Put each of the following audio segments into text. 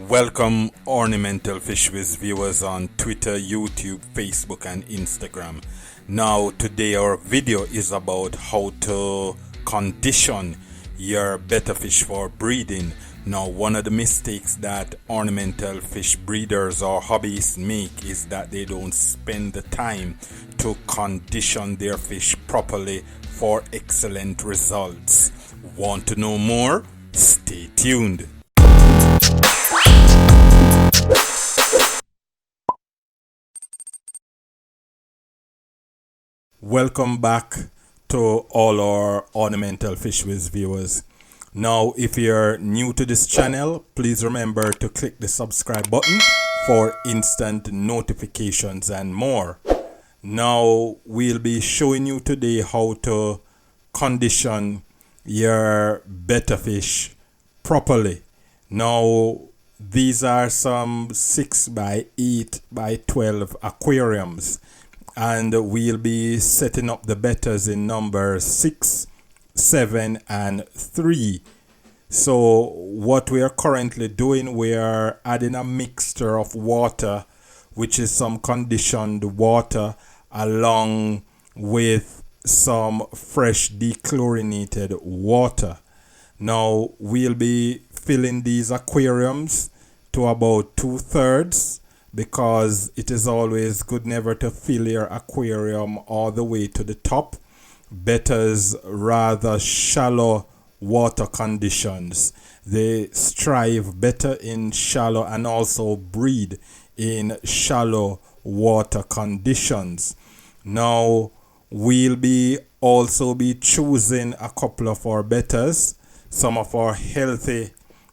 Welcome, Ornamental Fish Wiz viewers on Twitter, YouTube, Facebook, and Instagram. Now, today our video is about how to condition your betta fish for breeding. Now, one of the mistakes that ornamental fish breeders or hobbyists make is that they don't spend the time to condition their fish properly for excellent results. Want to know more? Stay tuned. Welcome back to all our Ornamental Fish Wiz viewers. Now, if you're new to this channel, please remember to click the subscribe button for instant notifications and more. Now, we'll be showing you today how to condition your betta fish properly. Now, these are some 6 by 8 by 12 aquariums, and we'll be setting up the bettas in number 6, 7, and 3. So what we are currently doing, we are adding a mixture of water, which is some conditioned water, along with some fresh dechlorinated water. Now we'll be filling these aquariums to about 2/3, because it is always good never to fill your aquarium all the way to the top. Bettas rather shallow water conditions. They strive better in shallow and also breed in shallow water conditions. Now we'll be also be choosing a couple of our bettas, some of our healthy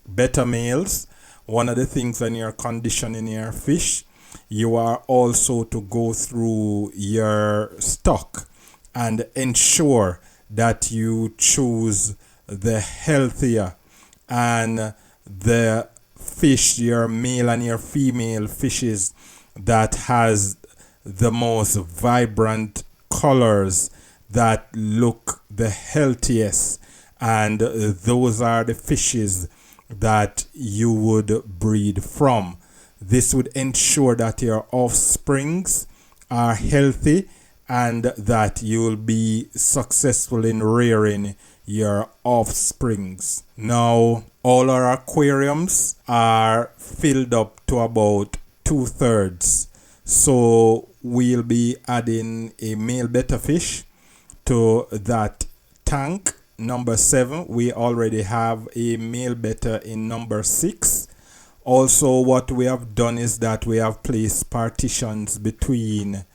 betta males. One of the things when you're conditioning your fish, you are also to go through your stock and ensure that you choose the healthier and the fish, your male and your female fishes, that has the most vibrant colors, that look the healthiest, and those are the fishes that you would breed from. This would ensure that your offsprings are healthy and that you will be successful in rearing your offsprings. Now, all our aquariums are filled up to about 2/3. So we'll be adding a male betta fish to that tank. Number 7, we already have a male betta in number 6. Also, what we have done is that we have placed partitions between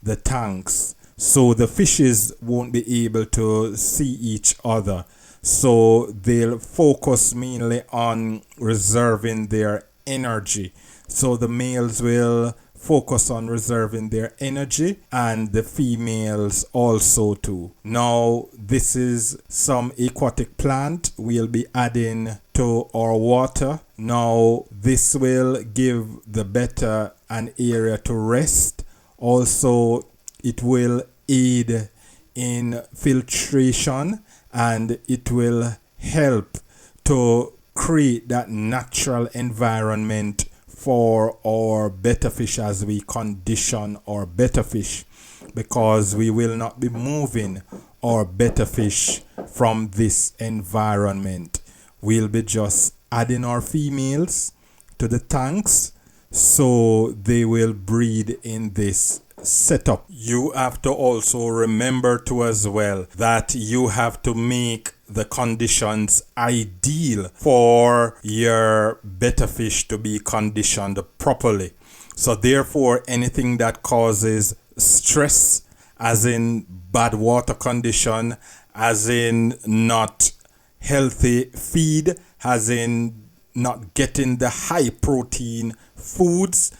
the tanks, so the fishes won't be able to see each other. So they'll focus mainly on reserving their energy. So the males will focus on reserving their energy, and the females also too. Now, this is some aquatic plant we'll be adding to our water. Now, this will give the betta an area to rest. Also, it will aid in filtration, and it will help to create that natural environment for our betta fish as we condition our betta fish, because we will not be moving our betta fish from this environment. We'll be just adding our females to the tanks so they will breed in this setup. You have to also remember too as well that you have to make the conditions ideal for your betta fish to be conditioned properly. So therefore, anything that causes stress, as in bad water condition, as in not healthy feed, as in not getting the high protein foods,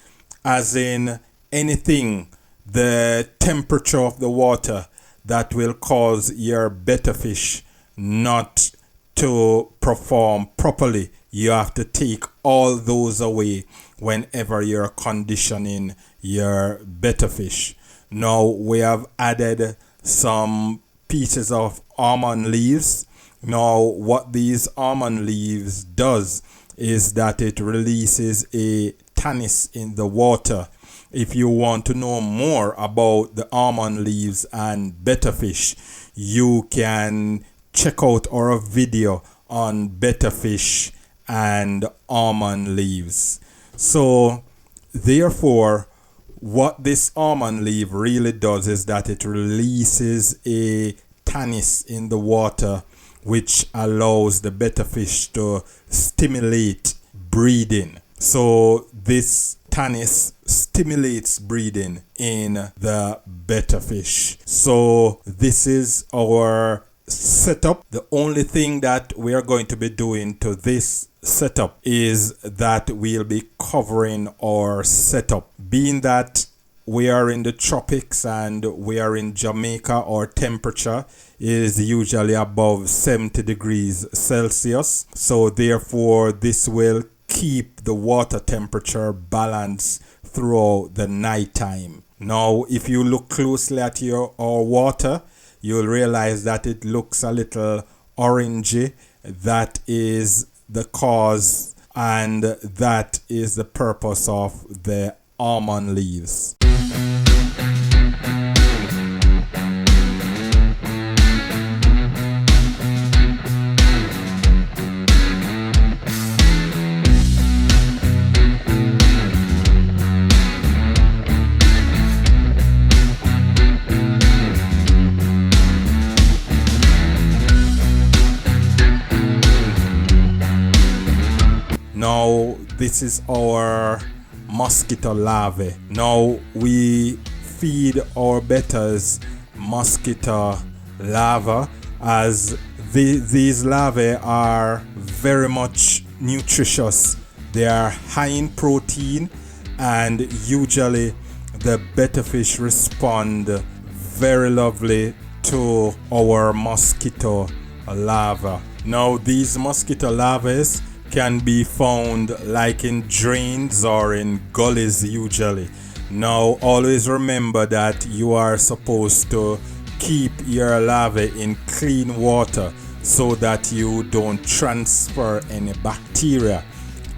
as in anything, the temperature of the water that will cause your betta fish not to perform properly, you have to take all those away whenever you're conditioning your betta fish. Now we have added some pieces of almond leaves Now, what these almond leaves does is that it releases a tannins in the water. If you want to know more about the almond leaves and betta fish, you can check out our video on betta fish and almond leaves. So, therefore, what this almond leaf really does is that it releases a tannins in the water, which allows the betta fish to stimulate breeding. So this tannins stimulates breeding in the betta fish. So this is our setup. The only thing that we are going to be doing to this setup is that we'll be covering our setup. Being that we are in the tropics and we are in Jamaica, our temperature is usually above 70 degrees Celsius. So therefore this will keep the water temperature balanced throughout the night time. Now if you look closely at our water, you'll realize that it looks a little orangey. That is the cause and that is the purpose of the almond leaves. Now this is our mosquito larvae. Now we feed our bettas mosquito larvae, as these larvae are very much nutritious. They are high in protein and usually the betta fish respond very lovely to our mosquito larvae. Now these mosquito larvae can be found like in drains or in gullies usually. Now always remember that you are supposed to keep your larvae in clean water so that you don't transfer any bacteria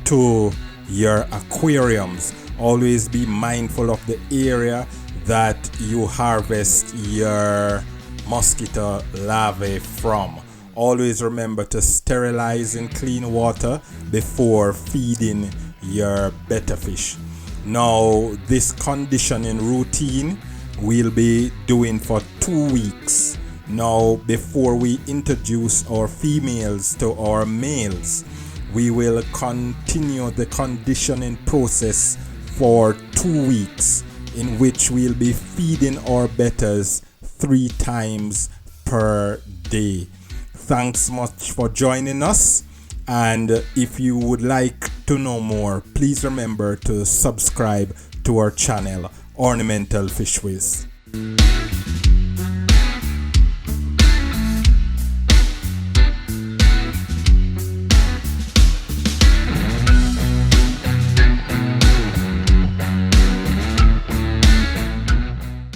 to your aquariums. Always be mindful of the area that you harvest your mosquito larvae from. Always remember to sterilize in clean water before feeding your betta fish. Now this conditioning routine we'll be doing for 2 weeks. Now before we introduce our females to our males, we will continue the conditioning process for 2 weeks, in which we'll be feeding our bettas 3 times per day. Thanks much for joining us, and if you would like to know more, please remember to subscribe to our channel, Ornamental Fish Wiz.